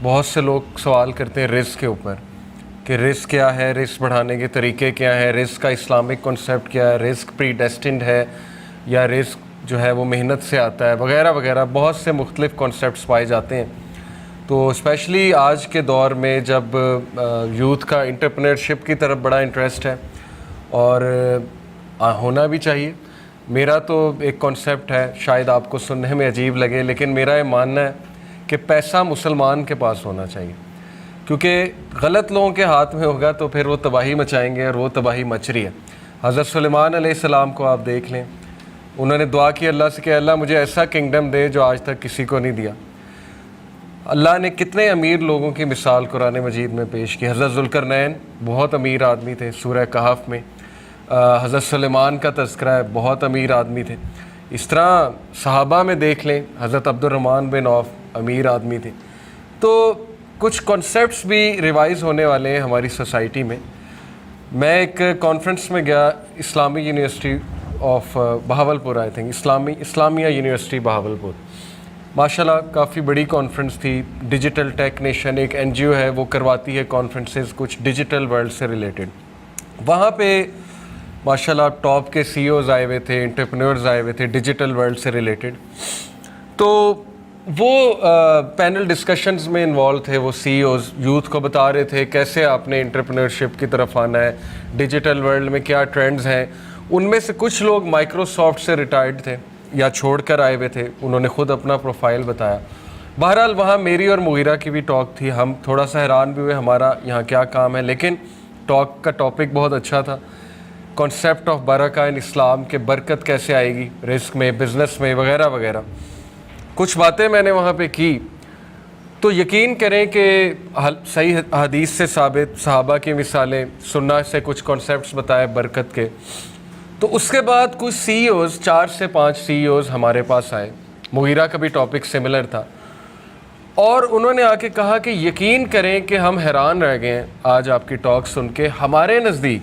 بہت سے لوگ سوال کرتے ہیں رزق کے اوپر کہ رزق کیا ہے، رزق بڑھانے کے طریقے کیا ہیں، رزق کا اسلامک کنسیپٹ کیا ہے، رزق پری ڈیسٹنڈ ہے یا رزق جو ہے وہ محنت سے آتا ہے، وغیرہ وغیرہ بہت سے مختلف کنسیپٹس پائے جاتے ہیں۔ تو اسپیشلی آج کے دور میں جب یوتھ کا انٹرپرینورشپ کی طرف بڑا انٹرسٹ ہے اور ہونا بھی چاہیے۔ میرا تو ایک کنسیپٹ ہے، شاید آپ کو سننے میں عجیب لگے، لیکن میرا یہ ماننا ہے کہ پیسہ مسلمان کے پاس ہونا چاہیے، کیونکہ غلط لوگوں کے ہاتھ میں ہوگا تو پھر وہ تباہی مچائیں گے، اور وہ تباہی مچ رہی ہے۔ حضرت سلیمان علیہ السلام کو آپ دیکھ لیں، انہوں نے دعا کی اللہ سے کہ اللہ مجھے ایسا کنگڈم دے جو آج تک کسی کو نہیں دیا۔ اللہ نے کتنے امیر لوگوں کی مثال قرآن مجید میں پیش کی۔ حضرت ذوالقرنین بہت امیر آدمی تھے، سورہ کہف میں حضرت سلیمان کا تذکرہ ہے، بہت امیر آدمی تھے۔ اس طرح صحابہ میں دیکھ لیں، حضرت عبد الرحمن بن عوف امیر آدمی تھے۔ تو کچھ کنسیپٹس بھی ریوائز ہونے والے ہیں ہماری سوسائٹی میں۔ میں ایک کانفرنس میں گیا، اسلامی university of Bahawalpur, I think Islamia university Bahawalpur. ماشاءاللہ کافی بڑی کانفرنس تھی۔ ڈیجیٹل ٹیک نیشن ایک این جی او ہے، وہ کرواتی ہے کانفرنسز کچھ ڈیجیٹل ورلڈ سے ریلیٹڈ۔ وہاں پہ ماشاءاللہ ٹاپ کے سی اوز آئے ہوئے تھے، انٹرپرینورز آئے ہوئے تھے ڈیجیٹل ورلڈ سے ریلیٹڈ۔ تو وہ پینل ڈسکشنز میں انوالو تھے، وہ سی اوز یوتھ کو بتا رہے تھے کیسے آپ نے انٹرپرینورشپ کی طرف آنا ہے، ڈیجیٹل ورلڈ میں کیا ٹرینڈز ہیں۔ ان میں سے کچھ لوگ مائکروسافٹ سے ریٹائرڈ تھے یا چھوڑ کر آئے ہوئے تھے، انہوں نے خود اپنا پروفائل بتایا۔ بہرحال وہاں میری اور مغیرہ کی بھی ٹاک تھی، ہم تھوڑا سا حیران بھی ہوئے ہمارا یہاں کیا کام ہے، لیکن ٹاک کا ٹاپک بہت اچھا تھا، کانسیپٹ آف برکہ ان اسلام، کہ برکت کیسے آئے گی رزق میں، بزنس میں، وغیرہ وغیرہ۔ کچھ باتیں میں نے وہاں پہ کی تو یقین کریں کہ صحیح حدیث سے ثابت، صحابہ کی مثالیں، سنہ سے کچھ کانسیپٹس بتائے برکت کے۔ تو اس کے بعد کچھ سی اوز، 4 سے 5 سی اوز ہمارے پاس آئے، مغیرہ کا بھی ٹاپک سملر تھا، اور انہوں نے آ کے کہا کہ یقین کریں کہ ہم حیران رہ گئے ہیں آج آپ کی ٹاک سن کے، ہمارے نزدیک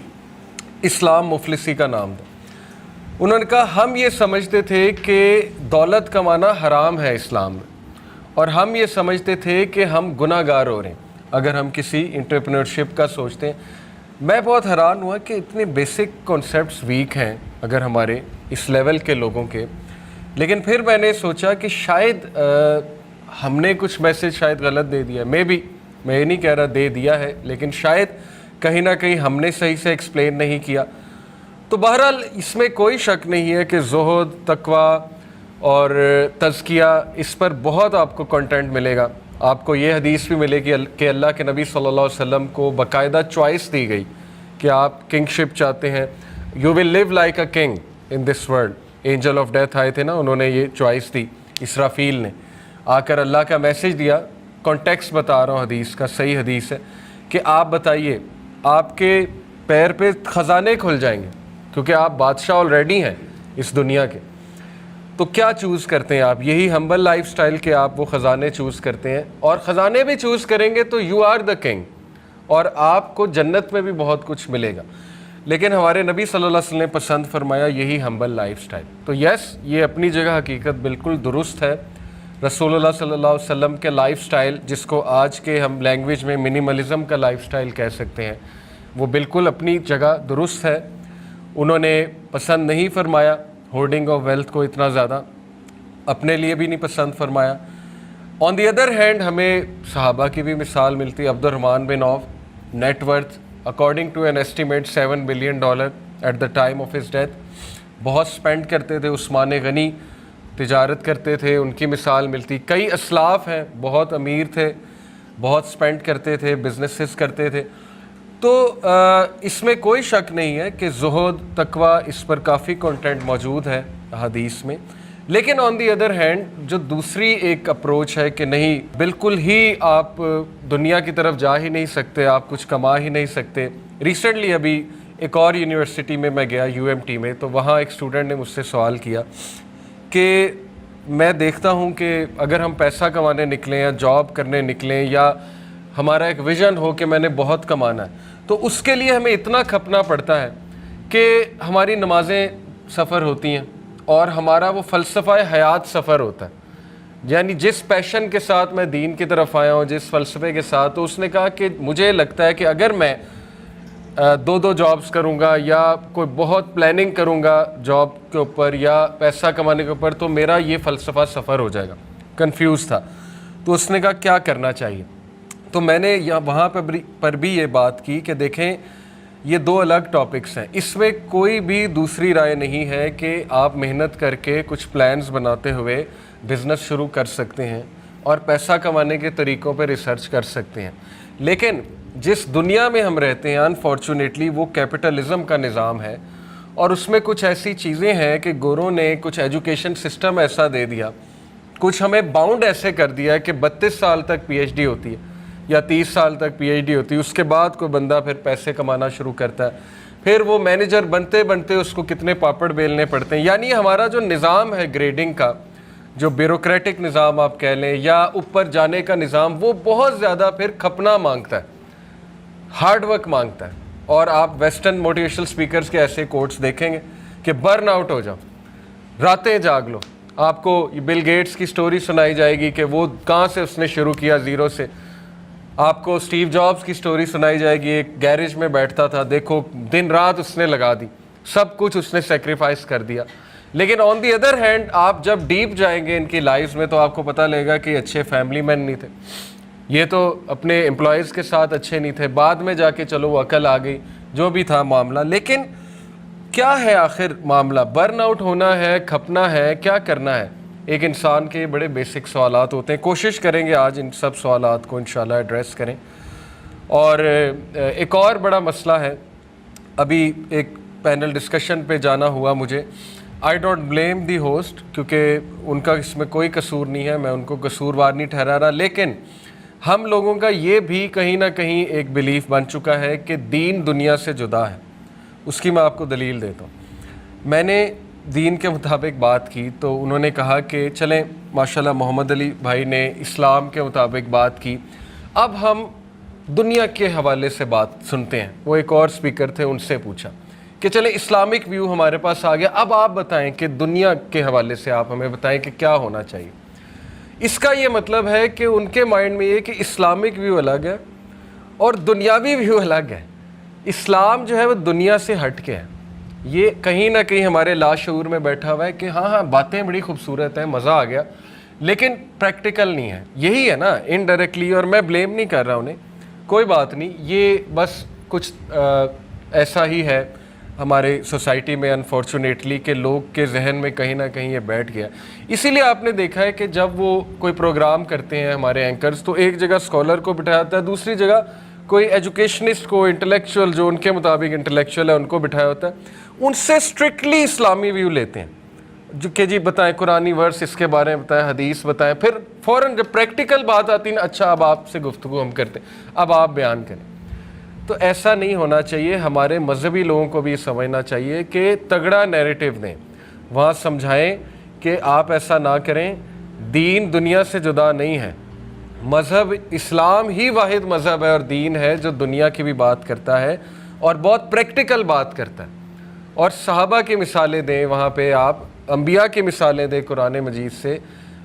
اسلام مفلسی کا نام تھا۔ انہوں نے کہا ہم یہ سمجھتے تھے کہ دولت کمانا حرام ہے اسلام میں، اور ہم یہ سمجھتے تھے کہ ہم گناہ گار ہو رہے ہیں اگر ہم کسی انٹرپرینورشپ کا سوچتے ہیں۔ میں بہت حیران ہوا کہ اتنے بیسک کانسیپٹس ویک ہیں اگر ہمارے اس لیول کے لوگوں کے، لیکن پھر میں نے سوچا کہ شاید ہم نے کچھ میسج شاید غلط دے دیا ہے، میں یہ نہیں کہہ رہا دے دیا ہے، لیکن شاید کہیں نہ کہیں ہم نے صحیح سے ایکسپلین نہیں کیا۔ تو بہرحال اس میں کوئی شک نہیں ہے کہ زہد، تقویٰ اور تزکیہ، اس پر بہت آپ کو کنٹینٹ ملے گا۔ آپ کو یہ حدیث بھی ملے گی کہ اللہ کے نبی صلی اللہ علیہ وسلم کو باقاعدہ چوائس دی گئی کہ آپ کنگ شپ چاہتے ہیں، you will live like a king in this world. Angel of death آئے تھے نا، انہوں نے یہ چوائس دی، اسرافیل نے آ کر اللہ کا میسج دیا۔ کانٹیکسٹ بتا رہا ہوں حدیث کا، صحیح حدیث ہے کہ آپ بتائیے، آپ کے پیر پہ خزانے کھل جائیں گے کیونکہ آپ بادشاہ آلریڈی ہیں اس دنیا کے، تو کیا چوز کرتے ہیں آپ؟ یہی ہمبل لائف سٹائل کے آپ وہ خزانے چوز کرتے ہیں، اور خزانے بھی چوز کریں گے تو یو آر دا کنگ، اور آپ کو جنت میں بھی بہت کچھ ملے گا۔ لیکن ہمارے نبی صلی اللہ علیہ وسلم نے پسند فرمایا یہی ہمبل لائف سٹائل۔ تو یس، یہ اپنی جگہ حقیقت بالکل درست ہے۔ رسول اللہ صلی اللہ علیہ وسلم کے لائف سٹائل، جس کو آج کے ہم لینگویج میں منیملزم کا لائف سٹائل کہہ سکتے ہیں، وہ بالکل اپنی جگہ درست ہے۔ انہوں نے پسند نہیں فرمایا ہورڈنگ آف ویلتھ کو اتنا زیادہ، اپنے لیے بھی نہیں پسند فرمایا۔ آن دی ادر ہینڈ ہمیں صحابہ کی بھی مثال ملتی ہے۔ Abdur Rahman bin Awf, net worth according to an estimate $7 billion at the time of his death, بہت سپینڈ کرتے تھے۔ عثمان غنی تجارت کرتے تھے، ان کی مثال ملتی۔ کئی اسلاف ہیں بہت امیر تھے، بہت سپینڈ کرتے تھے، بزنسز کرتے تھے۔ تو اس میں کوئی شک نہیں ہے کہ زہد، تقویٰ، اس پر کافی کنٹینٹ موجود ہے حدیث میں۔ لیکن آن دی ادر ہینڈ جو دوسری ایک اپروچ ہے کہ نہیں، بالکل ہی آپ دنیا کی طرف جا ہی نہیں سکتے، آپ کچھ کما ہی نہیں سکتے۔ ریسنٹلی ابھی ایک اور یونیورسٹی میں گیا، UMT میں، تو وہاں ایک اسٹوڈنٹ نے مجھ سے سوال کیا کہ میں دیکھتا ہوں کہ اگر ہم پیسہ کمانے نکلیں یا جاب کرنے نکلیں، یا ہمارا ایک ویژن ہو کہ میں نے بہت کمانا ہے، تو اس کے لیے ہمیں اتنا کھپنا پڑتا ہے کہ ہماری نمازیں سفر ہوتی ہیں اور ہمارا وہ فلسفہ حیات سفر ہوتا ہے۔ یعنی جس پیشن کے ساتھ میں دین کی طرف آیا ہوں، جس فلسفے کے ساتھ، تو اس نے کہا کہ مجھے لگتا ہے کہ اگر میں دو جابز کروں گا یا کوئی بہت پلاننگ کروں گا جاب کے اوپر یا پیسہ کمانے کے اوپر، تو میرا یہ فلسفہ سفر ہو جائے گا. کنفیوز تھا. تو اس نے کہا کیا کرنا چاہیے. تو میں نے وہاں پر بھی یہ بات کی کہ دیکھیں یہ دو الگ ٹاپکس ہیں. اس میں کوئی بھی دوسری رائے نہیں ہے کہ آپ محنت کر کے کچھ پلانز بناتے ہوئے بزنس شروع کر سکتے ہیں اور پیسہ کمانے کے طریقوں پہ ریسرچ کر سکتے ہیں. لیکن جس دنیا میں ہم رہتے ہیں انفارچونیٹلی وہ کیپٹلزم کا نظام ہے، اور اس میں کچھ ایسی چیزیں ہیں کہ گوروں نے کچھ ایجوکیشن سسٹم ایسا دے دیا، کچھ ہمیں باؤنڈ ایسے کر دیا ہے کہ 32 سال تک پی ایچ ڈی ہوتی ہے یا 30 سال تک پی ایچ ڈی ہوتی ہے. اس کے بعد کوئی بندہ پھر پیسے کمانا شروع کرتا ہے، پھر وہ مینیجر بنتے بنتے اس کو کتنے پاپڑ بیلنے پڑتے ہیں. یعنی ہمارا جو نظام ہے گریڈنگ کا، جو بیوروکریٹک نظام آپ کہہ لیں یا اوپر جانے کا نظام، وہ بہت زیادہ پھر کھپنا مانگتا ہے، ہارڈ ورک مانگتا ہے. اور آپ ویسٹرن موٹیویشنل سپیکرز کے ایسے کوٹس دیکھیں گے کہ برن آؤٹ ہو جاؤ، راتیں جاگ لو. آپ کو بل گیٹس کی سٹوری سنائی جائے گی کہ وہ کہاں سے اس نے شروع کیا زیرو سے. آپ کو اسٹیو جابز کی سٹوری سنائی جائے گی، ایک گیریج میں بیٹھتا تھا، دیکھو دن رات اس نے لگا دی، سب کچھ اس نے سیکریفائس کر دیا. لیکن آن دی ادر ہینڈ آپ جب ڈیپ جائیں گے ان کی لائفز میں تو آپ کو پتہ لگے گا کہ اچھے فیملی مین نہیں تھے، یہ تو اپنے امپلائیز کے ساتھ اچھے نہیں تھے. بعد میں جا کے چلو وہ عقل آ گئی، جو بھی تھا معاملہ. لیکن کیا ہے آخر معاملہ؟ برن آؤٹ ہونا ہے، کھپنا ہے، کیا کرنا ہے؟ ایک انسان کے بڑے بیسک سوالات ہوتے ہیں. کوشش کریں گے آج ان سب سوالات کو انشاءاللہ ایڈریس کریں. اور ایک اور بڑا مسئلہ ہے، ابھی ایک پینل ڈسکشن پہ جانا ہوا مجھے. I don't blame the host, کیونکہ ان کا اس میں کوئی قصور نہیں ہے، میں ان کو قصوروار نہیں ٹھہرا رہا. لیکن ہم لوگوں کا یہ بھی کہیں نہ کہیں ایک بلیف بن چکا ہے کہ دین دنیا سے جدا ہے. اس کی میں آپ کو دلیل دیتا ہوں. میں نے دین کے مطابق بات کی تو انہوں نے کہا کہ چلیں ماشاءاللہ محمد علی بھائی نے اسلام کے مطابق بات کی، اب ہم دنیا کے حوالے سے بات سنتے ہیں. وہ ایک اور سپیکر تھے، ان سے پوچھا کہ چلیں اسلامک ویو ہمارے پاس آ گیا، اب آپ بتائیں کہ دنیا کے حوالے سے آپ ہمیں بتائیں کہ کیا ہونا چاہیے. اس کا یہ مطلب ہے کہ ان کے مائنڈ میں یہ کہ اسلامک ویو الگ ہے اور دنیاوی ویو الگ ہے. اسلام جو ہے وہ دنیا سے ہٹ کے ہے. یہ کہیں نہ کہیں ہمارے لاشعور میں بیٹھا ہوا ہے کہ ہاں باتیں بڑی خوبصورت ہیں، مزہ آ گیا، لیکن پریکٹیکل نہیں ہے. یہی ہے نا انڈائریکٹلی. اور میں بلیم نہیں کر رہا انہیں، کوئی بات نہیں، یہ بس کچھ ایسا ہی ہے ہمارے سوسائٹی میں انفارچونیٹلی کہ لوگ کے ذہن میں کہیں نہ کہیں یہ بیٹھ گیا. اسی لیے آپ نے دیکھا ہے کہ جب وہ کوئی پروگرام کرتے ہیں ہمارے اینکرز تو ایک جگہ اسکالر کو بٹھایا ہوتا ہے، دوسری جگہ کوئی ایجوکیشنسٹ کو، انٹلیکچوئل جو ان کے مطابق انٹلیکچوئل ہے ان کو بٹھایا ہوتا ہے. ان سے اسٹرکٹلی اسلامی ویو لیتے ہیں جو کہ جی بتائیں قرآنی ورس اس کے بارے میں بتائیں، حدیث بتائیں. پھر فوراً جب پریکٹیکل بات آتی نا، اچھا اب آپ سے گفتگو ہم کرتے ہیں، اب آپ بیان کریں. تو ایسا نہیں ہونا چاہیے. ہمارے مذہبی لوگوں کو بھی سمجھنا چاہیے کہ تگڑا نیریٹو دیں، وہاں سمجھائیں کہ آپ ایسا نہ کریں. دین دنیا سے جدا نہیں ہے. مذہب اسلام ہی واحد مذہب ہے اور دین ہے جو دنیا کی بھی بات کرتا ہے اور بہت پریکٹیکل بات کرتا ہے. اور صحابہ کی مثالیں دیں، وہاں پہ آپ انبیاء کی مثالیں دیں قرآن مجید سے،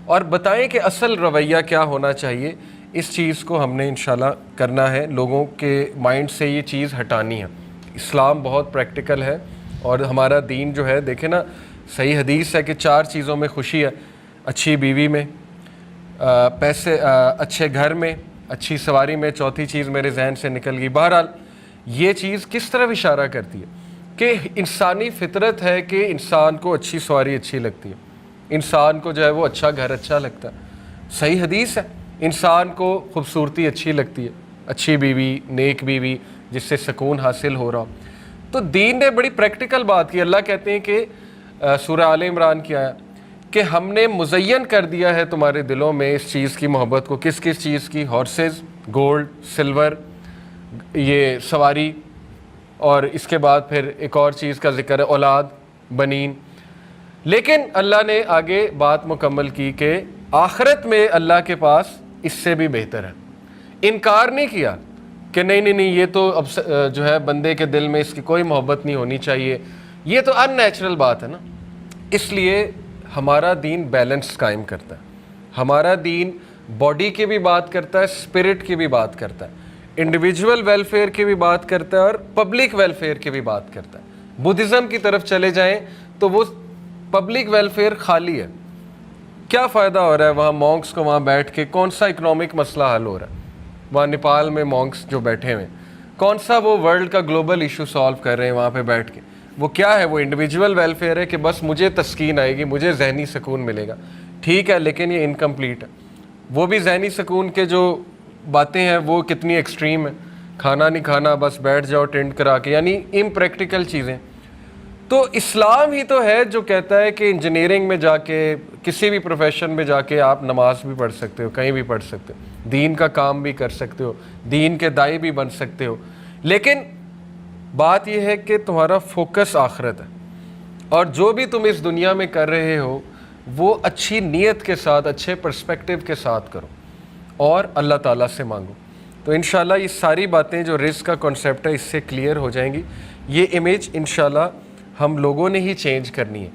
اور بتائیں کہ اصل رویہ کیا ہونا چاہیے. اس چیز کو ہم نے انشاءاللہ کرنا ہے، لوگوں کے مائنڈ سے یہ چیز ہٹانی ہے. اسلام بہت پریکٹیکل ہے اور ہمارا دین جو ہے، دیکھیں نا صحیح حدیث ہے کہ 4 چیزوں میں خوشی ہے: اچھی بیوی میں، پیسے، اچھے گھر میں، اچھی سواری میں، چوتھی چیز میرے ذہن سے نکل گئی. بہرحال یہ چیز کس طرف اشارہ کرتی ہے کہ انسانی فطرت ہے کہ انسان کو اچھی سواری اچھی لگتی ہے، انسان کو جو ہے وہ اچھا گھر اچھا لگتا ہے. صحیح حدیث ہے. انسان کو خوبصورتی اچھی لگتی ہے، اچھی بیوی، نیک بیوی جس سے سکون حاصل ہو رہا ہو. تو دین نے بڑی پریکٹیکل بات کی. اللہ کہتے ہیں کہ سورہ آل عمران کی آیا کہ ہم نے مزین کر دیا ہے تمہارے دلوں میں اس چیز کی محبت کو. کس کس چیز کی؟ ہارسز، گولڈ، سلور، یہ سواری، اور اس کے بعد پھر ایک اور چیز کا ذکر ہے اولاد، بنین. لیکن اللہ نے آگے بات مکمل کی کہ آخرت میں اللہ کے پاس اس سے بھی بہتر ہے. انکار نہیں کیا کہ نہیں یہ تو اب جو ہے بندے کے دل میں اس کی کوئی محبت نہیں ہونی چاہیے، یہ تو ان نیچرل بات ہے نا. اس لیے ہمارا دین بیلنس قائم کرتا ہے. ہمارا دین باڈی کی بھی بات کرتا ہے, اسپرٹ کی بھی بات کرتا ہے, انڈیویجول ویلفیئر کی بھی بات کرتا ہے اور پبلک ویلفیئر کی بھی بات کرتا ہے. بدھزم کی طرف چلے جائیں تو وہ پبلک ویلفیئر خالی ہے. کیا فائدہ ہو رہا ہے وہاں مونکس کو وہاں بیٹھ کے؟ کون سا اکنامک مسئلہ حل ہو رہا ہے وہاں نیپال میں مونکس جو بیٹھے ہوئے؟ کون سا وہ ورلڈ کا گلوبل ایشو سالو کر رہے ہیں وہاں پہ بیٹھ کے؟ وہ کیا ہے؟ وہ انڈیویجول ویلفیئر ہے کہ بس مجھے تسکین آئے گی, مجھے ذہنی سکون ملے گا. ٹھیک ہے, لیکن یہ انکمپلیٹ ہے. وہ بھی ذہنی سکون کے جو باتیں ہیں وہ کتنی ایکسٹریم ہیں, کھانا نہیں کھانا, بس بیٹھ جاؤ ٹینٹ کرا کے, یعنی امپریکٹیکل چیزیں. تو اسلام ہی تو ہے جو کہتا ہے کہ انجینئرنگ میں جا کے, کسی بھی پروفیشن میں جا کے آپ نماز بھی پڑھ سکتے ہو, کہیں بھی پڑھ سکتے ہو, دین کا کام بھی کر سکتے ہو, دین کے داعی بھی بن سکتے ہو. لیکن بات یہ ہے کہ تمہارا فوکس آخرت ہے, اور جو بھی تم اس دنیا میں کر رہے ہو وہ اچھی نیت کے ساتھ, اچھے پرسپیکٹیو کے ساتھ کرو اور اللہ تعالیٰ سے مانگو. تو انشاءاللہ یہ ساری باتیں جو رزق کا کنسیپٹ ہے اس سے کلیئر ہو جائیں گی. یہ امیج انشاءاللہ ہم لوگوں نے ہی چینج کرنی ہے.